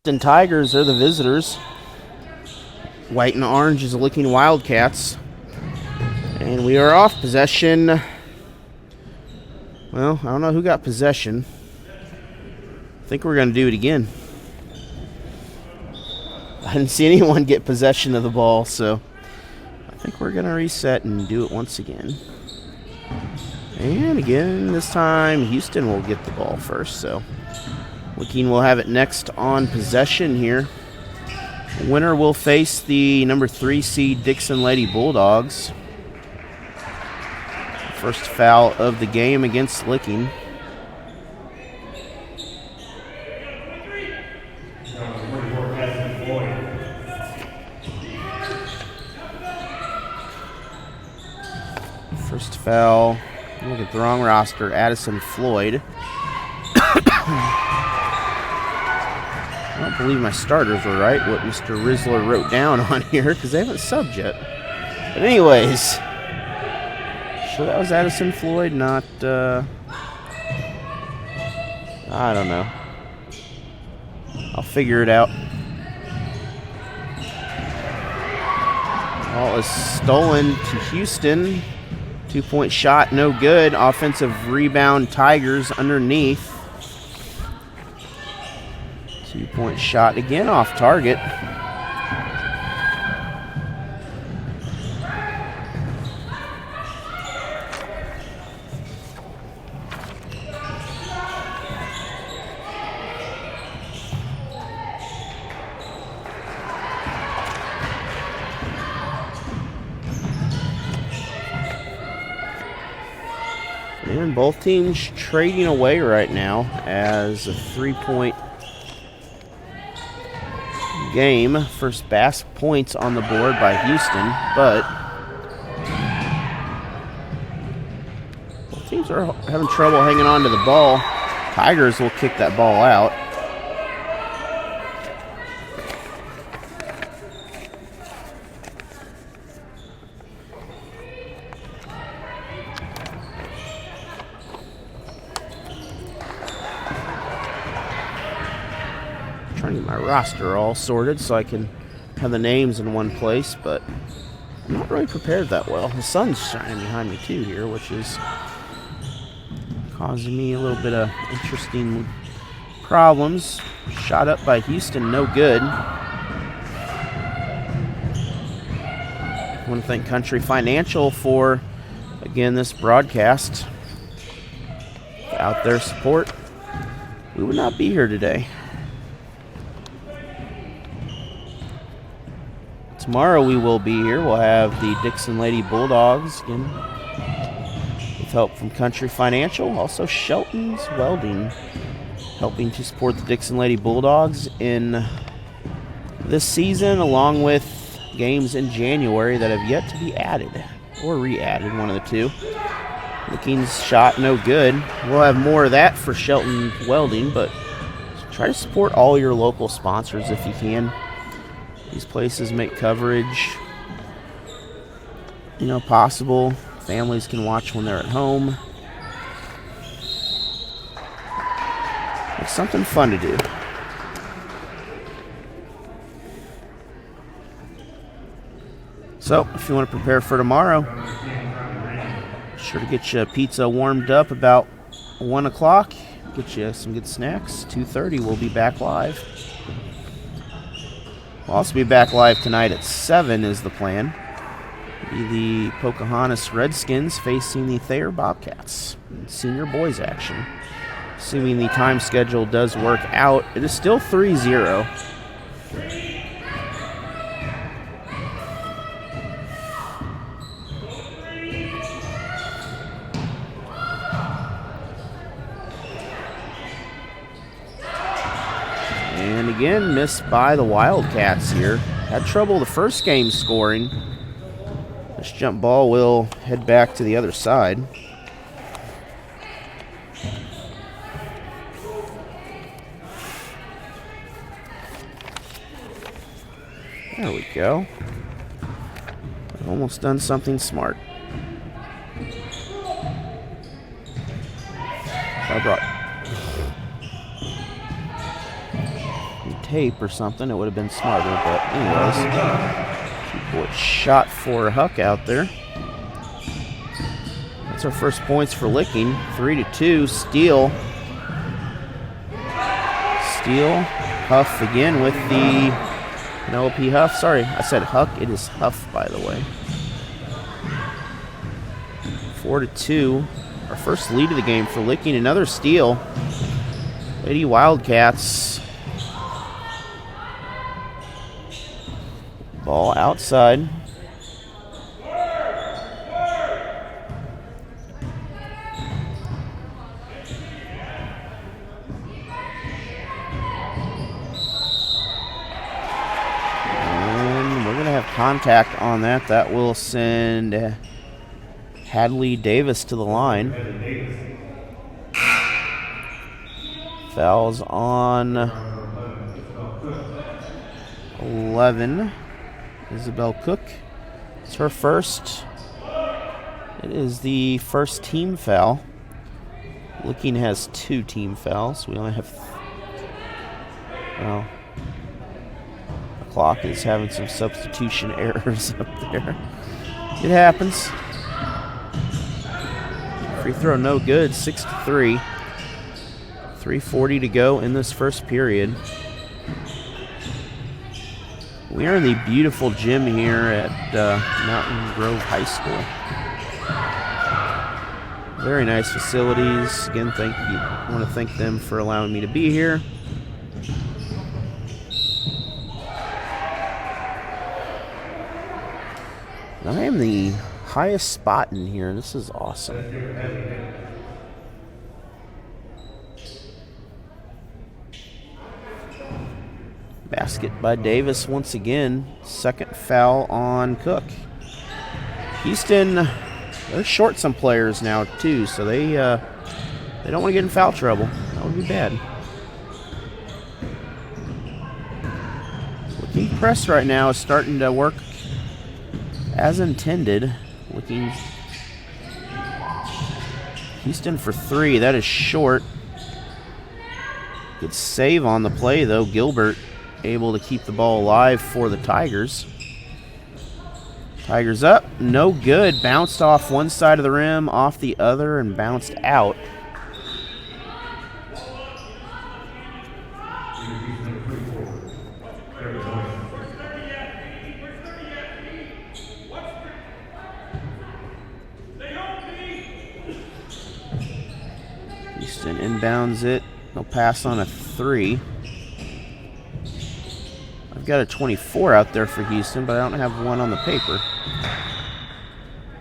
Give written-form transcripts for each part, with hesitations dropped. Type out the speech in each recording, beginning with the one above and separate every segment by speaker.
Speaker 1: And Tigers are the visitors. White and orange is the Licking Wildcats. And we are off possession. Well, I don't know who got possession. I think we're going to do it again. I didn't see anyone get possession of the ball, so I think we're going to reset and do it once again. And again, this time Houston will get the ball first, so Licking will have it next on possession here. Winner will face the number 3 seed Dixon Lady Bulldogs. First foul of the game against Licking. First foul, look at the wrong roster, Addison Floyd. I don't believe my starters were right, what Mr. Rizzler wrote down on here, because they haven't subbed yet. But anyways, sure that was Addison Floyd, not, I don't know. I'll figure it out. Ball is stolen to Houston. 2-point shot, no good. Offensive rebound, Tigers underneath. 2-point shot again off target. And both teams trading away right now as a 3-point game. First points on the board by Houston, but both teams are having trouble hanging on to the ball. Tigers will kick that ball out. Trying to get my roster all sorted so I can have the names in one place, but I'm not really prepared that well. The sun's shining behind me too here, which is causing me a little bit of interesting problems. Shot up by Houston, no good. I want to thank Country Financial for, again, this broadcast. Without their support, we would not be here today. Tomorrow we will be here. We'll have the Dixon Lady Bulldogs again with help from Country Financial. Also Shelton's Welding helping to support the Dixon Lady Bulldogs in this season, along with games in January that have yet to be added or re-added, one of the two. Licking's shot no good. We'll have more of that for Shelton Welding, but try to support all your local sponsors if you can. These places make coverage, possible. Families can watch when they're at home. It's something fun to do. So, if you want to prepare for tomorrow, be sure to get your pizza warmed up about 1 o'clock. Get you some good snacks. 2:30, we'll be back live. We'll also be back live tonight at 7 is the plan. It'll be the Pocahontas Redskins facing the Thayer Bobcats in senior boys action. Assuming the time schedule does work out, it is still 3-0. And again, missed by the Wildcats here. Had trouble the first game scoring. This jump ball will head back to the other side. There we go. I've almost done something smart. tape or something, it would have been smarter. But anyways, 2-point shot for Huck out there. That's our first points for Licking. 3-2. Steele. Huff again with the Penelope Huff. Sorry, I said Huck. It is Huff, by the way. 4-2. Our first lead of the game for Licking. Another steal. Lady Wildcats. Ball outside. And we're going to have contact on that. That will send Hadley Davis to the line. Fouls on 11. Isabel Cook. It's her first. It is the first team foul. Licking has 2 team fouls. We only have... well, the clock is having some substitution errors up there. It happens. Free throw no good. 6-3. 3:40 to go in this first period. We are in the beautiful gym here at Mountain Grove High School. Very nice facilities. Again, I want to thank them for allowing me to be here. I am the highest spot in here. This is awesome. Basket by Davis once again. Second foul on Cook. Houston, they're short some players now too, so they don't want to get in foul trouble. That would be bad. Looking press right now is starting to work as intended. Looking Houston for 3. That is short. Good save on the play though. Gilbert able to keep the ball alive for the Tigers. Tigers up, no good. Bounced off one side of the rim, off the other, and bounced out. Houston inbounds it. They'll pass on a 3. I've got a 24 out there for Houston, but I don't have one on the paper.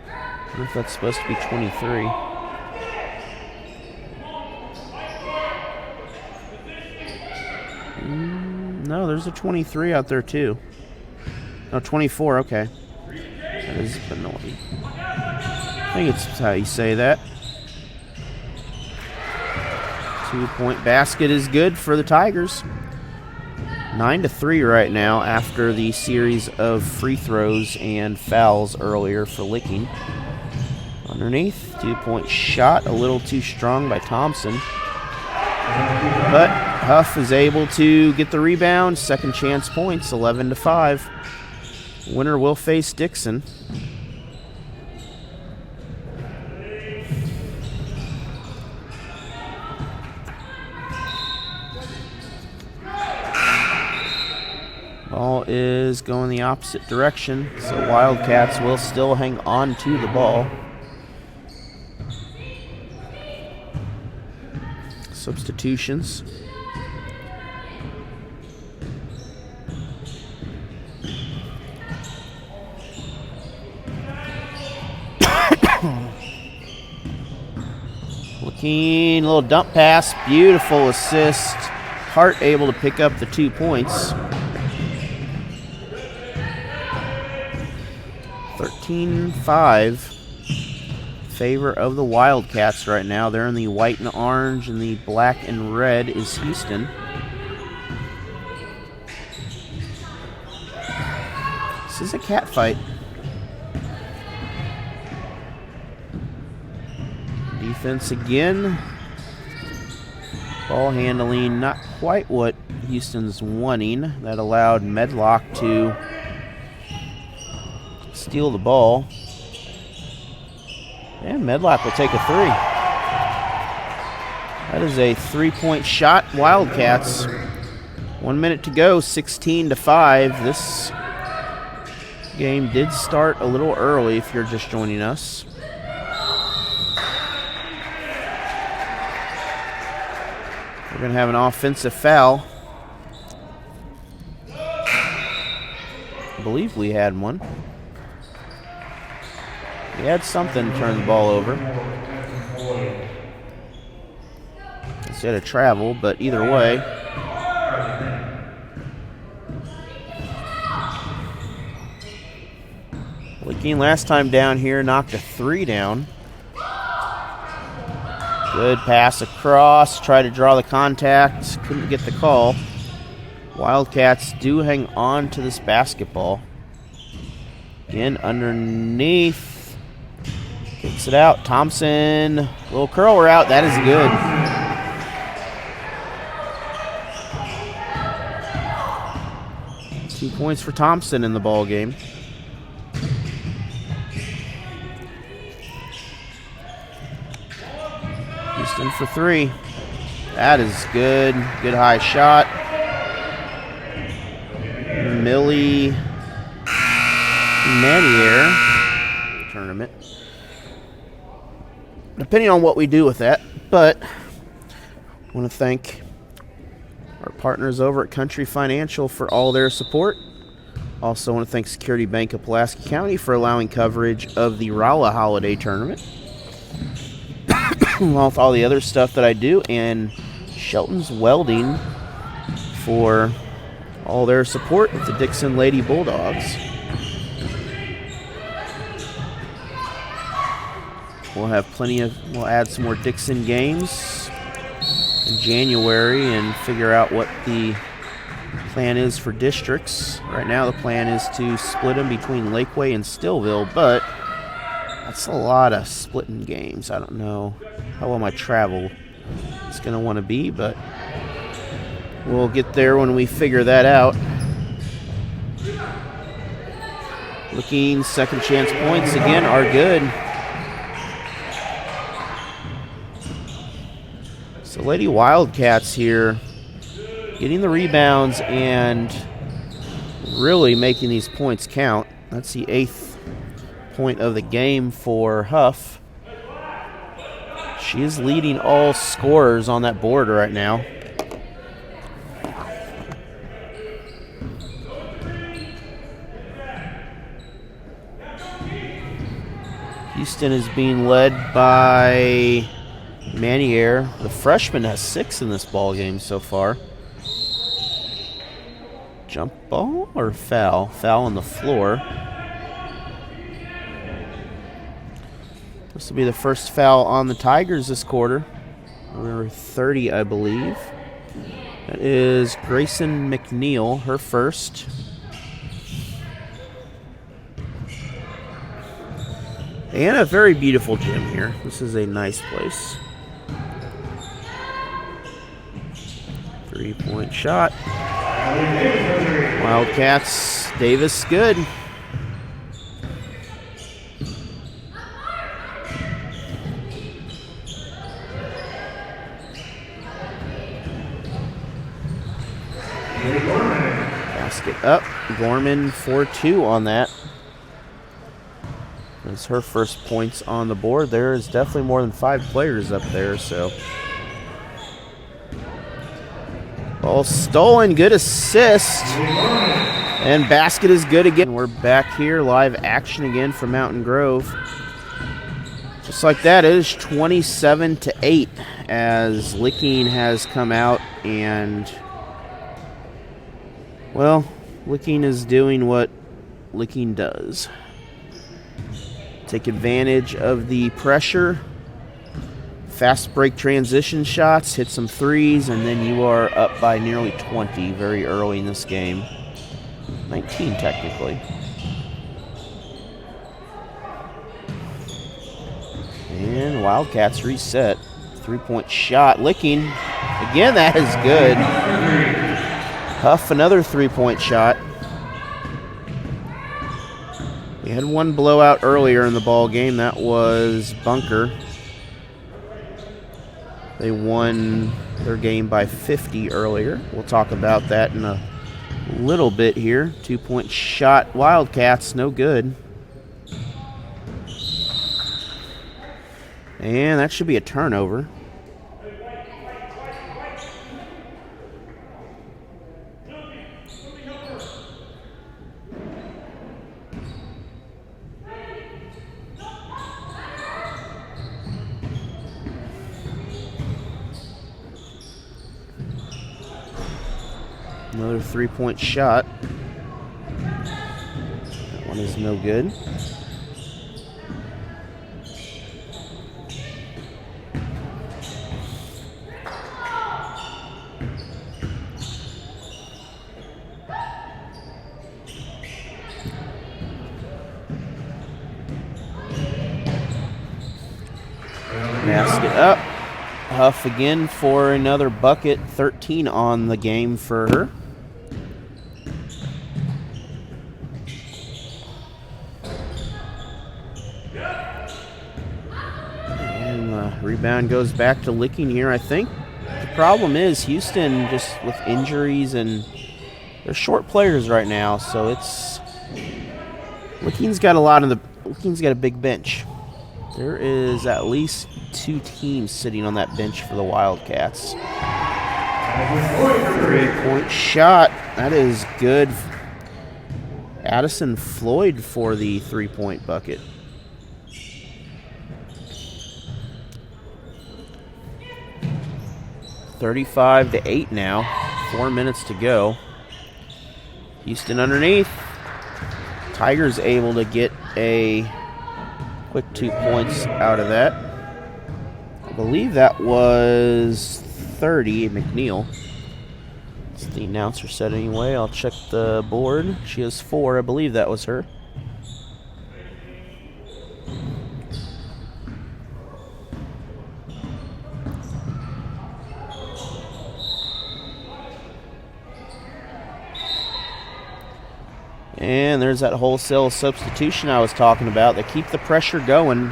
Speaker 1: I wonder if that's supposed to be 23. No, there's a 23 out there too. No, 24, okay. That is Benoni. I think it's how you say that. 2-point basket is good for the Tigers. 9-3 right now after the series of free throws and fouls earlier for Licking. Underneath, 2-point shot, a little too strong by Thompson. But Huff is able to get the rebound. Second chance points, 11-5. Winner will face Dixon. Ball is going the opposite direction, so Wildcats will still hang on to the ball. Substitutions. Looking, a little dump pass, beautiful assist. Hart able to pick up the 2 points. 13-5 favor of the Wildcats right now. They're in the white and orange, and the black and red is Houston. This is a cat fight. Defense again. Ball handling not quite what Houston's wanting. That allowed Medlock to steal the ball. And Medlock will take a three. That is a three-point shot, Wildcats. 1 minute to go, 16-5. This game did start a little early if you're just joining us. We're going to have an offensive foul. I believe we had one. We had something turn the ball over. Instead of travel, but either way. Licking last time down here knocked a three down. Good pass across, tried to draw the contact, couldn't get the call. Wildcats do hang on to this basketball. Again, underneath. Kicks it out, Thompson. Little curl route, that is good. 2 points for Thompson in the ball game. Houston for three. That is good. Good high shot. Millie Manier tournament. Depending on what we do with that, but I want to thank our partners over at Country Financial for all their support. Also want to thank Security Bank of Pulaski County for allowing coverage of the Rolla Holiday Tournament. Along with all the other stuff that I do, and Shelton's Welding for all their support with the Dixon Lady Bulldogs. We'll add some more Dixon games in January and figure out what the plan is for districts. Right now the plan is to split them between Lakeway and Stillville, but that's a lot of splitting games. I don't know how well my travel is going to want to be, but we'll get there when we figure that out. Looking, second chance points again are good. So Lady Wildcats here getting the rebounds and really making these points count. That's the 8th point of the game for Huff. She is leading all scorers on that board right now. Houston is being led by Manier. The freshman has 6 in this ball game so far. Jump ball or foul? Foul on the floor. This will be the first foul on the Tigers this quarter. Number 30, I believe. That is Grayson McNeil, her first. And a very beautiful gym here. This is a nice place. 3-point shot. Wildcats, Davis, good. Basket up. Gorman 4-2 on that. That's her first points on the board. There is definitely more than 5 players up there, so. Ball stolen, good assist. And basket is good again. We're back here, live action again from Mountain Grove. Just like that, it is 27-8 as Licking has come out and, well, Licking is doing what Licking does. Take advantage of the pressure, fast break transition shots, hit some threes, and then you are up by nearly 20 very early in this game. 19 technically. And Wildcats reset. 3-point shot. Licking. Again, that is good. Huff, another three-point shot. We had one blowout earlier in the ball game. That was Bunker. They won their game by 50 earlier. We'll talk about that in a little bit here. Two-point shot, Wildcats, no good. And that should be a turnover. Another three-point shot. That one is no good. Mask it up. Huff again for another bucket. 13 on the game for her. And the rebound goes back to Licking here, I think. The problem is Houston, just with injuries, and they're short players right now, so it's... Licking's got a big bench. There is at least 2 teams sitting on that bench for the Wildcats. Three-point shot. That is good. Addison Floyd for the three-point bucket. (35-8) now. 4 minutes to go. Houston underneath. Tigers able to get a quick 2 points out of that. I believe that was 30, McNeil. That's the announcer said anyway. I'll check the board. She has 4. I believe that was her. And there's that wholesale substitution I was talking about. They keep the pressure going.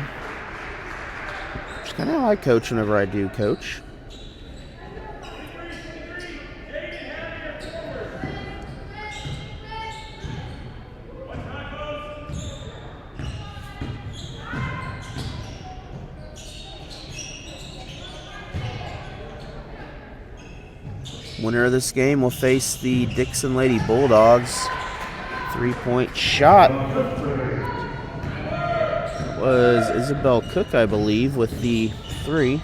Speaker 1: Which is kind of how I coach whenever I do coach. Winner of this game will face the Dixon Lady Bulldogs. Three-point shot. It was Isabel Cook, I believe, with the 3.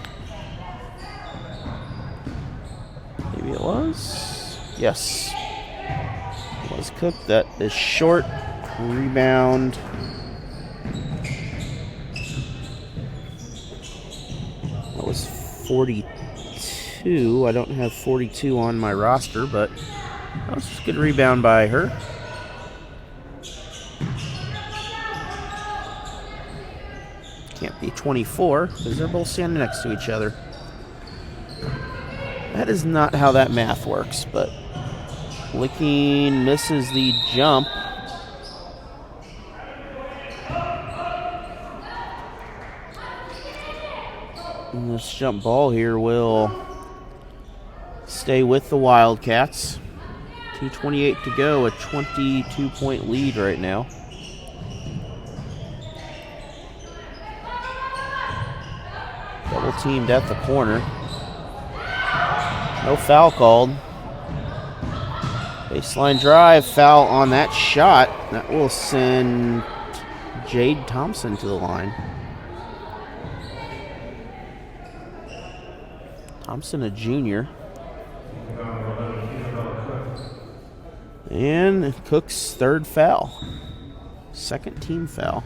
Speaker 1: Maybe it was? Yes. It was Cook. That is short. Rebound. That was 42. I don't have 42 on my roster, but that was just a good rebound by her. Can't be 24 because they're both standing next to each other. That is not how that math works, but Licking misses the jump. And this jump ball here will stay with the Wildcats. 2:28 to go, a 22-point lead right now. Double teamed at the corner. No foul called. Baseline drive, foul on that shot. That will send Jade Thompson to the line. Thompson, a junior. And Cook's third foul. Second team foul.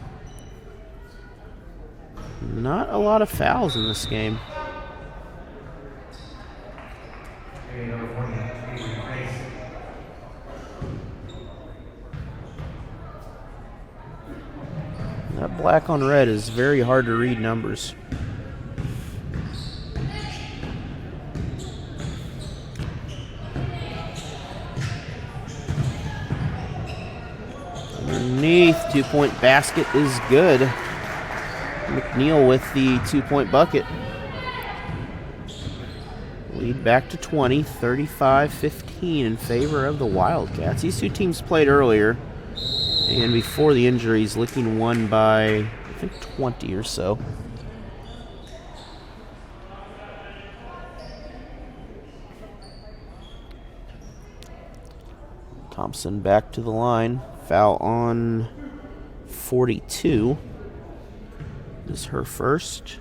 Speaker 1: Not a lot of fouls in this game. That black on red is very hard to read numbers. Underneath, 2-point basket is good. McNeil with the 2-point bucket. Lead back to 20, 35-15 in favor of the Wildcats. These two teams played earlier, and before the injuries, Licking won by, I think, 20 or so. Thompson back to the line. Foul on 42. This is her first.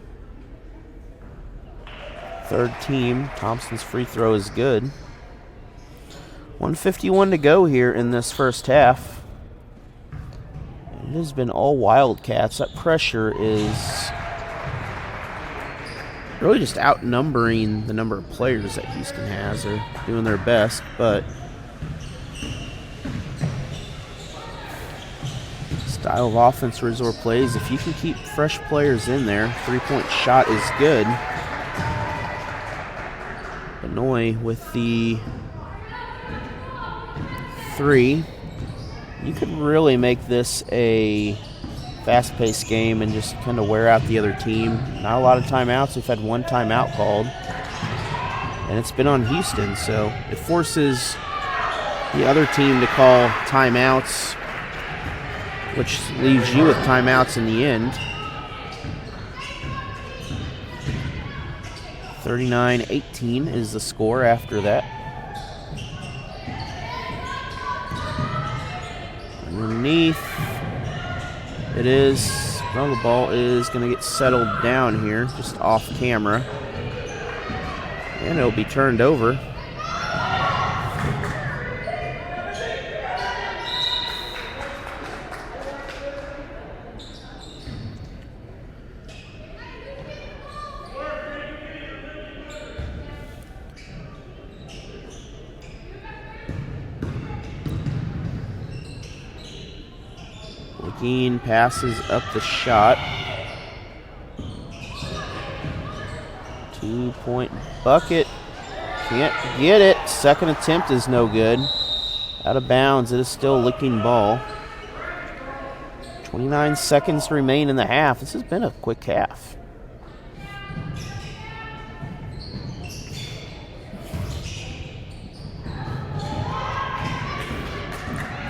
Speaker 1: Third team. Thompson's free throw is good. 1:51 to go here in this first half. It has been all Wildcats. That pressure is really just outnumbering the number of players that Houston has. They're doing their best, but style of offense Resort plays, if you can keep fresh players in there, three-point shot is good. Benoit with the 3. You could really make this a fast-paced game and just kind of wear out the other team. Not a lot of timeouts. We've had one timeout called, and it's been on Houston, so it forces the other team to call timeouts, which leaves you with timeouts in the end. 39-18 is the score after that. Underneath, it is, well, the ball is going to get settled down here, just off camera. And it'll be turned over. Keane passes up the shot. 2-point bucket. Can't get it. Second attempt is no good. Out of bounds. It is still Licking ball. 29 seconds remain in the half. This has been a quick half.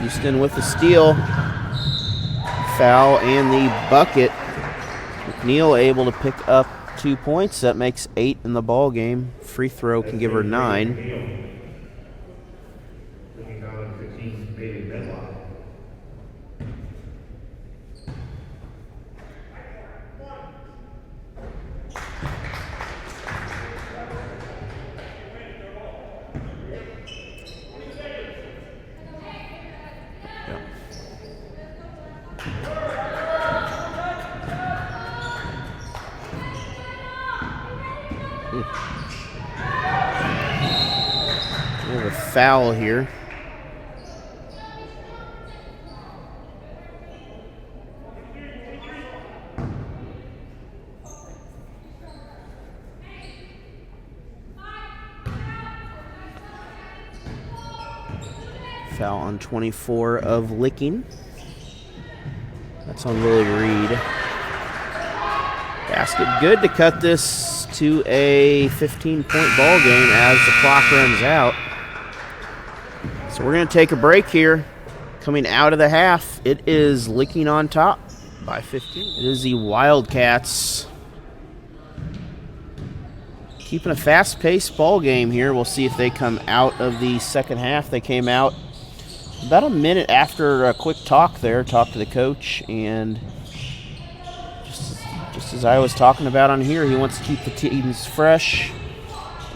Speaker 1: Houston with the steal. Foul and the bucket. McNeil able to pick up 2 points. That makes 8 in the ball game. Free throw can give her 9. We have a foul here. Foul on 24 of Licking. That's on Lily Reed. Basket good to cut this to a 15-point ball game as the clock runs out. So we're going to take a break here. Coming out of the half, it is Licking on top by 15. It is the Wildcats keeping a fast-paced ball game here. We'll see if they come out of the second half. They came out about a minute after a quick talk there, talked to the coach, and just as I was talking about on here, he wants to keep the teams fresh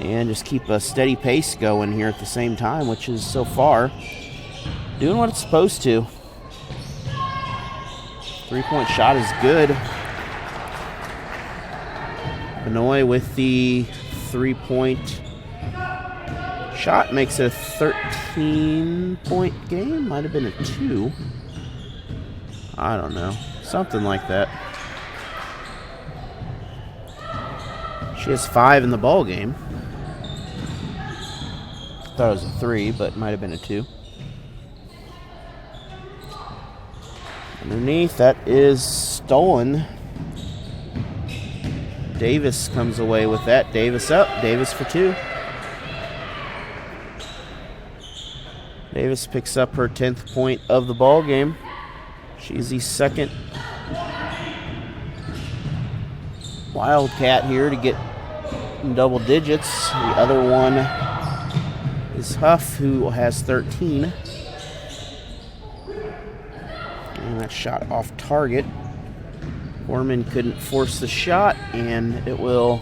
Speaker 1: and just keep a steady pace going here at the same time, which is so far doing what it's supposed to. 3-point shot is good. Benoit with the 3-point shot makes it a 13-point game. Might have been a 2. I don't know. Something like that. She has 5 in the ball game. Thought it was a 3, but might have been a 2. Underneath, that is stolen. Davis comes away with that. Davis up. Davis for 2. Davis picks up her 10th point of the ball game. She's the second Wildcat here to get in double digits. The other one is Huff, who has 13. And that shot off target. Gorman couldn't force the shot, and it will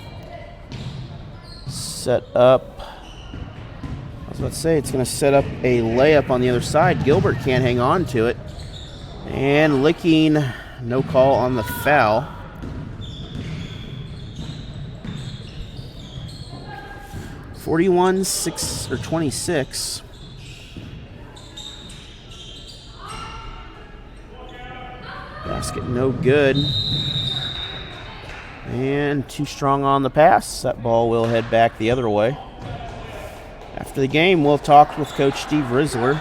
Speaker 1: set up. I was about to say, it's going to set up a layup on the other side. Gilbert can't hang on to it. And Licking, no call on the foul. (41-26). Basket no good. And too strong on the pass. That ball will head back the other way. After the game, we'll talk with Coach Steve Risler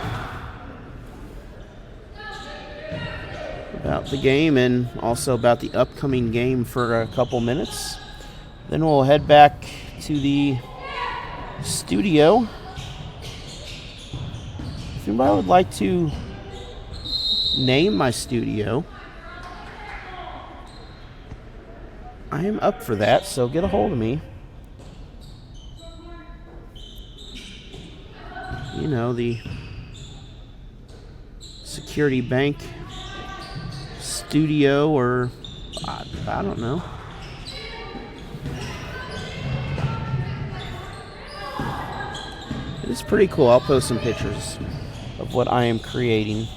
Speaker 1: about the game and also about the upcoming game for a couple minutes. Then we'll head back to the studio. If anybody would like to name my studio, I am up for that, so get a hold of me. You know, the Security Bank studio, or I don't know. It's pretty cool. I'll post some pictures of what I am creating.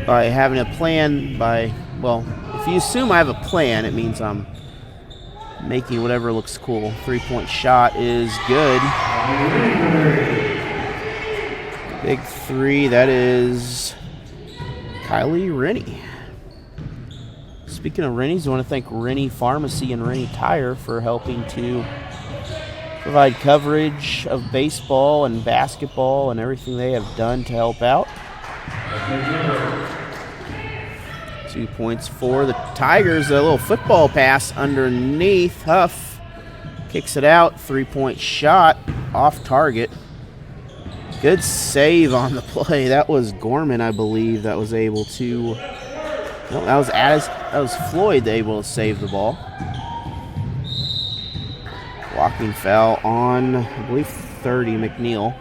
Speaker 1: By having a plan, well, if you assume I have a plan, it means I'm making whatever looks cool. 3-point shot is good. Big 3, that is Kylie Rennie. Speaking of Rennies, I want to thank Rennie Pharmacy and Rennie Tire for helping to provide coverage of baseball and basketball and everything they have done to help out. 2 points for the Tigers. A little football pass underneath. Huff kicks it out. 3-point shot off target. Good save on the play. That was Gorman, I believe, that was able to. No, that was Floyd able to save the ball. Blocking foul on, I believe, 30, McNeil.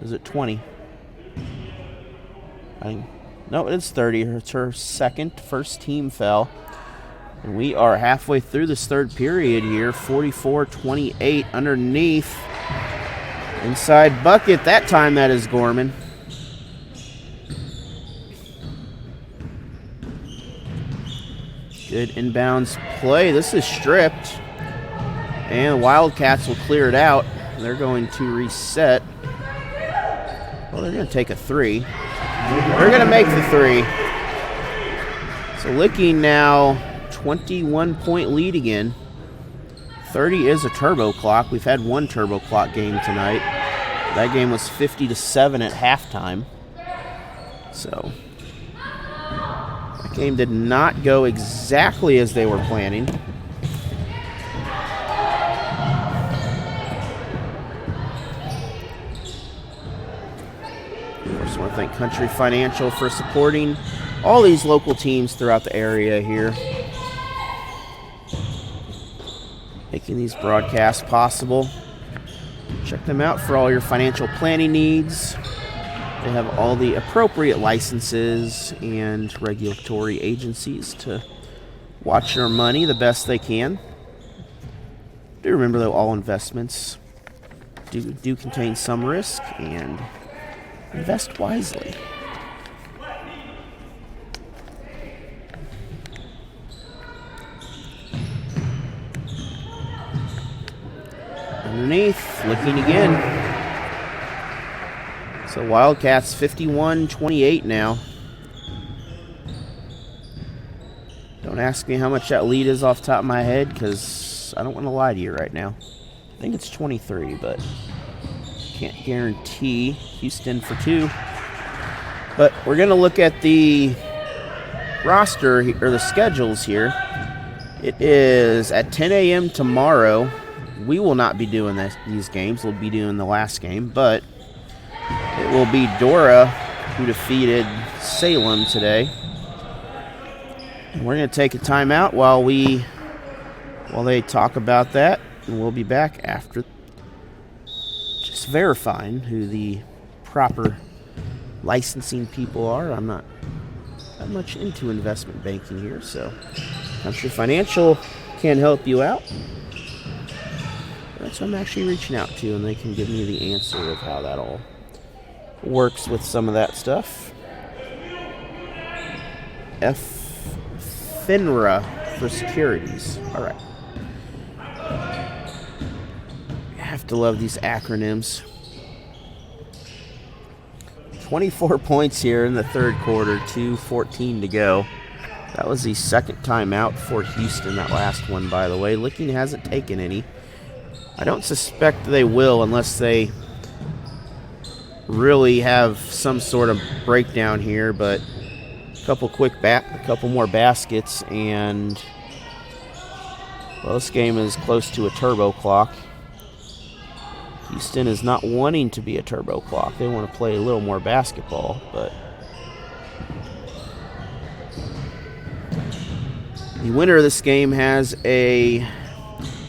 Speaker 1: Is it 20? No, it's 30. It's her first team foul. And we are halfway through this third period here. 44-28 underneath. Inside bucket. That time that is Gorman. Good inbounds play. This is stripped. And the Wildcats will clear it out. They're going to reset. Well, they're going to take a 3. They're going to make the 3. So Licking now 21-point lead again. 30 is a turbo clock. We've had one turbo clock game tonight. That game was 50-7 at halftime. So that game did not go exactly as they were planning. Of course, I want to thank Country Financial for supporting all these local teams throughout the area here, making these broadcasts possible. Check them out for all your financial planning needs. They have all the appropriate licenses and regulatory agencies to watch your money the best they can. Do remember, though, all investments do contain some risk, and invest wisely. Underneath, Licking again. So Wildcats 51-28 now. Don't ask me how much that lead is off the top of my head, because I don't want to lie to you right now. I think it's 23, but Can't guarantee Houston for 2. But we're going to look at the roster, or the schedules here. It is at 10 a.m. tomorrow. We will not be doing these games. We'll be doing the last game. But it will be Dora who defeated Salem today. And we're going to take a timeout while they talk about that. And we'll be back after just verifying who the proper licensing people are. I'm not that much into investment banking here, so Country Financial can help you out. That's who I'm actually reaching out to, and they can give me the answer of how that all works with some of that stuff. FINRA for securities. All right. I have to love these acronyms. 24 points here in the third quarter, 2:14 to go. That was the second timeout for Houston, that last one, by the way. Licking hasn't taken any. I don't suspect they will unless they really have some sort of breakdown here, but a couple more baskets, and well, this game is close to a turbo clock. Houston is not wanting to be a turbo clock. They want to play a little more basketball, but the winner of this game has a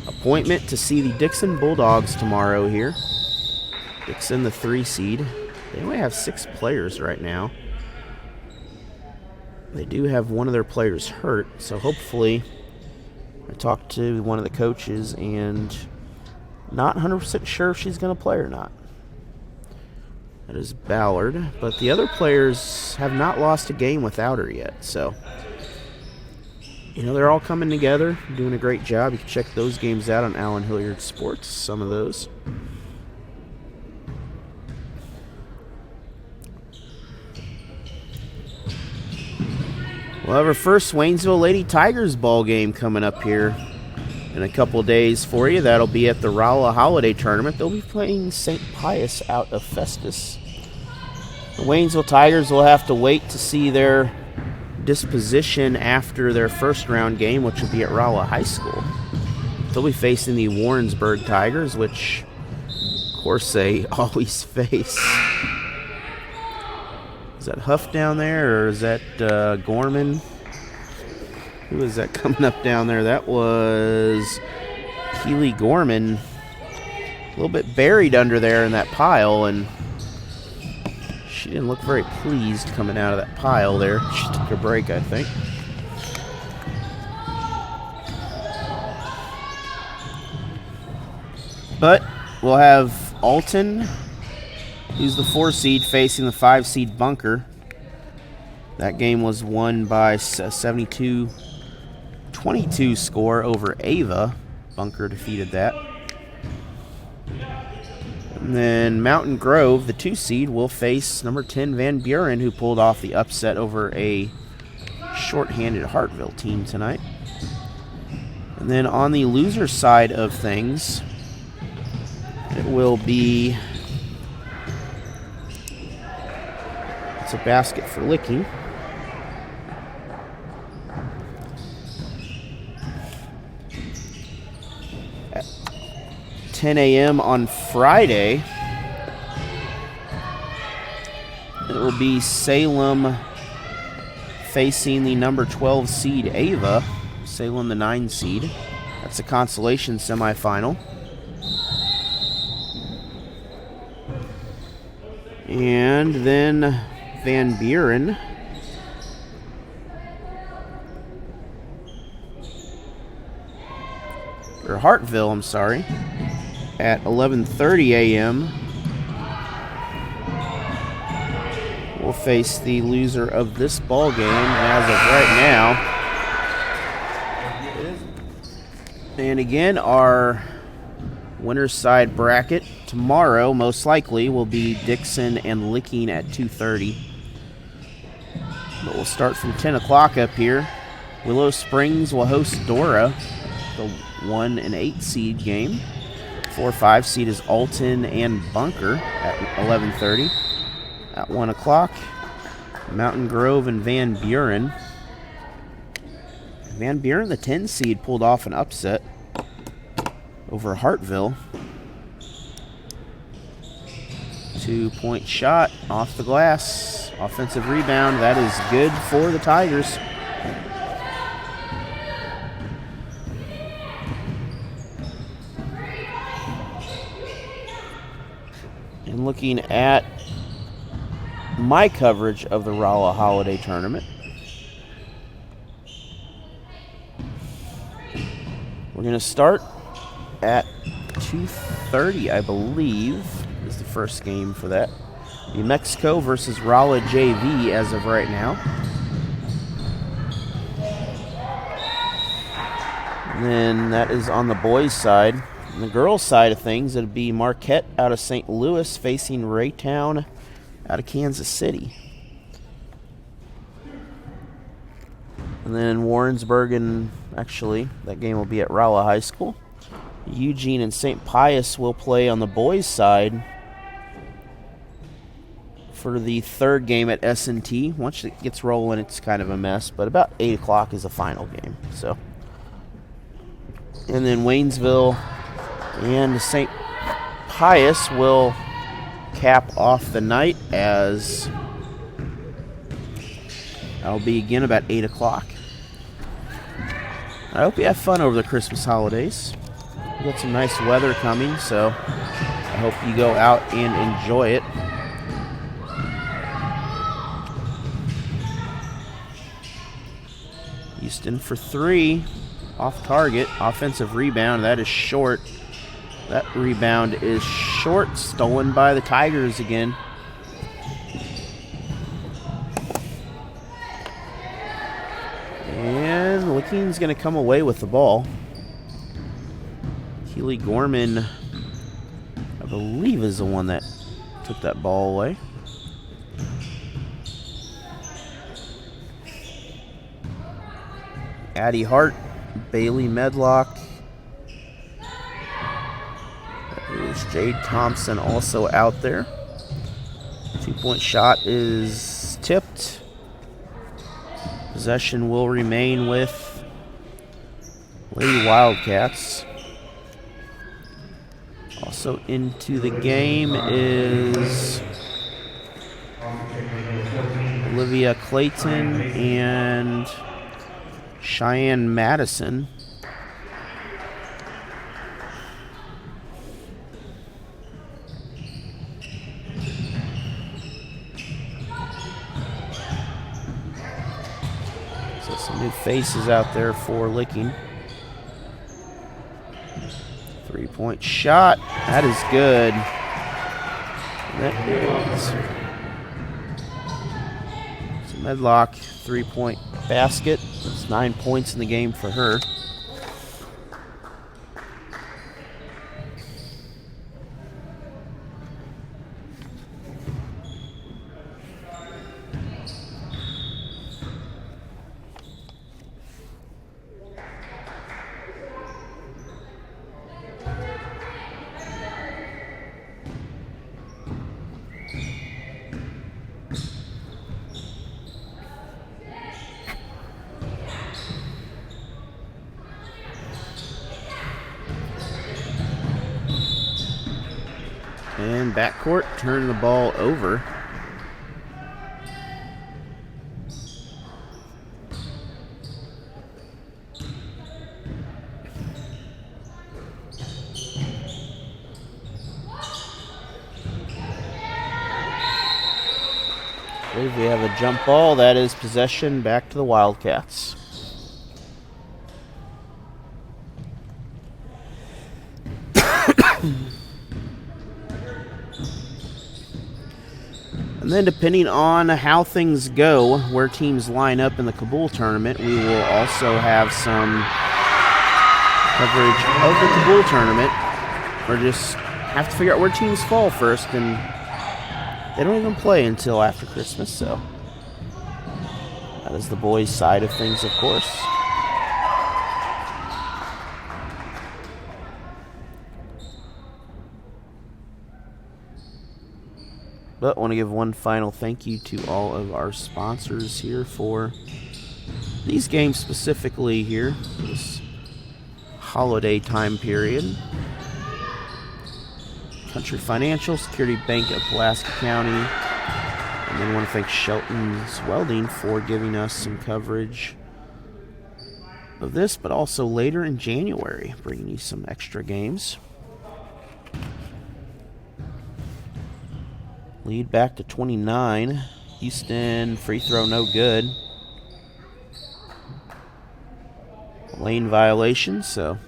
Speaker 1: appointment to see the Dixon Bulldogs tomorrow here. Dixon, the 3 seed. They only have 6 players right now. They do have one of their players hurt, so hopefully I talked to one of the coaches and not 100% sure if she's going to play or not. That is Ballard, but the other players have not lost a game without her yet, so they're all coming together, doing a great job. You can check those games out on Allen Hilliard Sports, some of those. We'll have our first Waynesville Lady Tigers ball game coming up here in a couple days for you. That'll be at the Rolla Holiday Tournament. They'll be playing St. Pius out of Festus. The Waynesville Tigers will have to wait to see their disposition after their first round game, which will be at Rolla High School. They'll be facing the Warrensburg Tigers, which, of course, they always face. Is that Huff down there, or is that Gorman? Who is that coming up down there? That was Keely Gorman. A little bit buried under there in that pile, and she didn't look very pleased coming out of that pile there. She took a break, I think. But we'll have Alton, who's the 4 seed, facing the 5 seed Bunker. That game was won by 72-22 score over Ava. Bunker defeated that. And then Mountain Grove, the 2 seed, will face number 10 Van Buren, who pulled off the upset over a shorthanded Hartville team tonight. And then on the loser side of things, it will be, it's a basket for Licking. At 10 a.m. on Friday, it will be Salem facing the number 12 seed Ava. Salem, the 9 seed. That's a consolation semifinal. And then Van Buren or Hartville, I'm sorry, at 11:30 a.m. will face the loser of this ball game as of right now. And again, our winner's side bracket tomorrow, most likely, will be Dixon and Licking at 2:30. But we'll start from 10 o'clock up here. Willow Springs will host Dora, the 1 and 8 seed game. 4-5 seed is Alton and Bunker at 11:30. At 1 o'clock, Mountain Grove and Van Buren. Van Buren, the 10 seed, pulled off an upset over Hartville. 2-point shot off the glass. Offensive rebound. That is good for the Tigers. And looking at my coverage of the Rolla Holiday Tournament, we're going to start at 2:30, I believe, is the first game for that. New Mexico versus Rolla JV as of right now. And then that is on the boys' side. On the girls' side of things, it'll be Marquette out of St. Louis facing Raytown out of Kansas City. And then Warrensburg, and actually that game will be at Rolla High School. Eugene and St. Pius will play on the boys' side for the third game at S&T. Once it gets rolling, it's kind of a mess, but about 8 o'clock is the final game. So, and then Waynesville and St. Pius will cap off the night, as that'll be again about 8 o'clock. I hope you have fun over the Christmas holidays. We've got some nice weather coming, so I hope you go out and enjoy it. Houston for 3, off target, offensive rebound. That is short. That rebound is short, stolen by the Tigers again. And Licking's going to come away with the ball. Keely Gorman, I believe, is the one that took that ball away. Addie Hart, Bailey Medlock. There's Jade Thompson also out there. 2-point shot is tipped. Possession will remain with Lady Wildcats. Also into the game is Olivia Clayton and Cheyenne Madison. So some new faces out there for Licking. 3-point shot. That is good. That is Medlock, 3-point basket. That's 9 points in the game for her. And backcourt turn the ball over. I believe we have a jump ball. That is possession back to the Wildcats. And then depending on how things go, where teams line up in the Kabul tournament, we will also have some coverage of the Kabul tournament. Or just have to figure out where teams fall first, and they don't even play until after Christmas, so that is the boys' side of things, of course. But I want to give one final thank you to all of our sponsors here for these games specifically here, this holiday time period. Country Financial, Security Bank of Pulaski County, and then I want to thank Shelton's Welding for giving us some coverage of this, but also later in January, bringing you some extra games. Lead back to 29. Houston, free throw no good. Lane violation, so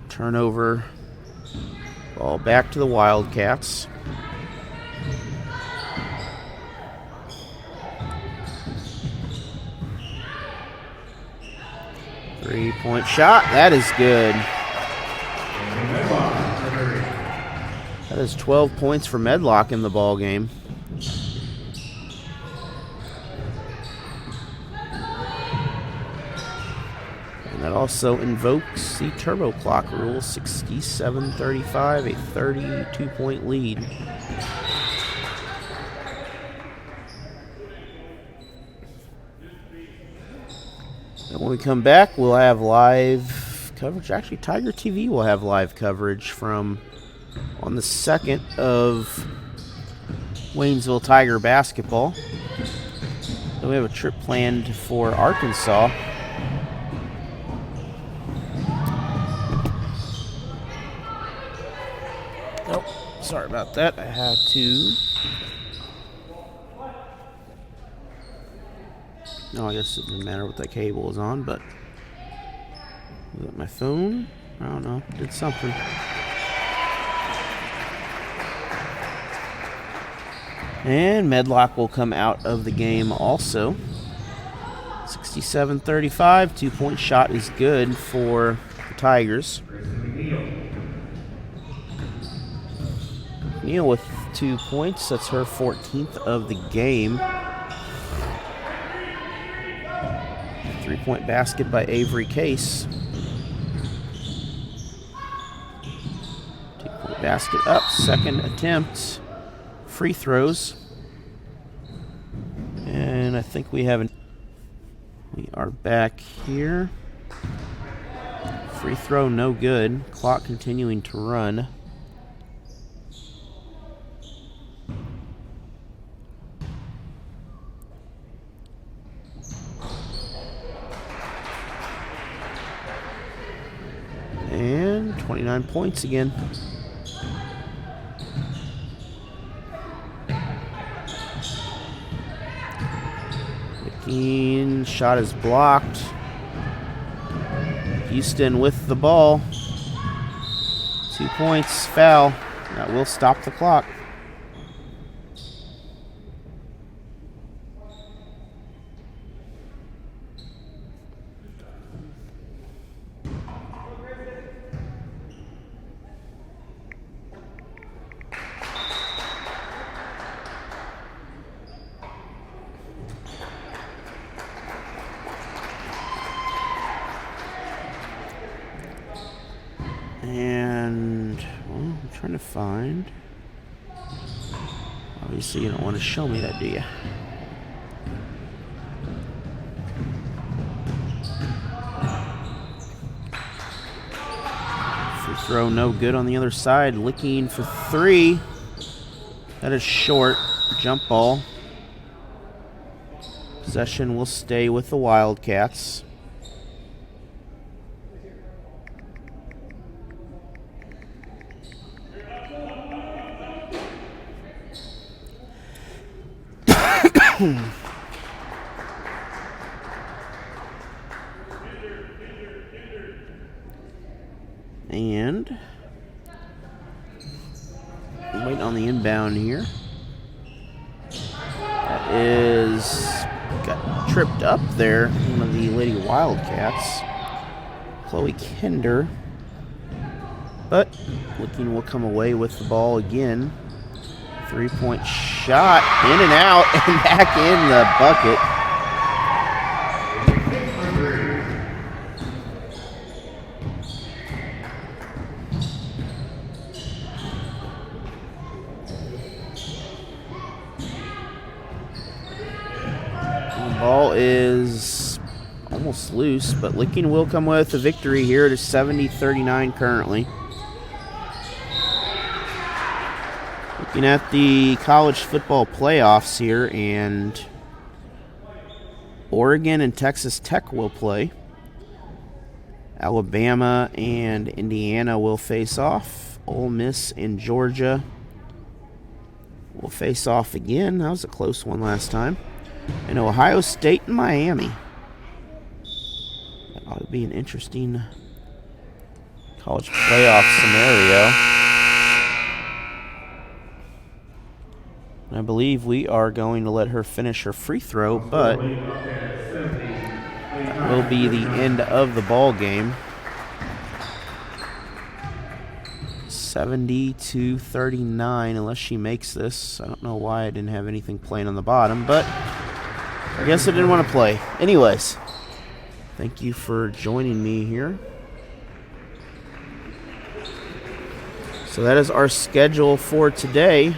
Speaker 1: turnover. Ball back to the Wildcats. Three-point shot. That is good. That is 12 points for Medlock in the ball game. And that also invokes the turbo clock rule, 67-35, a 32-point lead. And when we come back, we'll have live coverage. Actually, Tiger TV will have live coverage from on the 2nd of Waynesville Tiger basketball. Then we have a trip planned for Arkansas. Oh, sorry about that. I had to. No, I guess it doesn't matter what that cable is on, but was it my phone? I don't know. Did something. And Medlock will come out of the game also. 67-35, 2-point shot is good for the Tigers. Neal with 2 points. That's her 14th of the game. 3-point basket by Avery Case. 2-point basket up, second attempt. Free throws. And I think we are back here. Free throw no good. Clock continuing to run. And 29 points again. Shot is blocked. Houston with the ball. 2 points, foul. That will stop the clock. And, well, I'm trying to find. Obviously, you don't want to show me that, do you? Free throw no good on the other side. Licking for three. That is short. Jump ball. Possession will stay with the Wildcats. And waiting on the inbound here. That is got tripped up there. One of the Lady Wildcats, Chloe Kinder. But looking will come away with the ball again. 3-point shot, in and out, and back in the bucket. Ball is almost loose, but Licking will come with a victory here. It is 70-39 currently. Looking at the college football playoffs here, and Oregon and Texas Tech will play. Alabama and Indiana will face off. Ole Miss and Georgia will face off again. That was a close one last time. And Ohio State and Miami. That ought to be an interesting college playoff scenario. And I believe we are going to let her finish her free throw, but that will be the end of the ball game. 70-39 unless she makes this. I don't know why I didn't have anything playing on the bottom, but I guess I didn't want to play. Anyways, thank you for joining me here. So that is our schedule for today.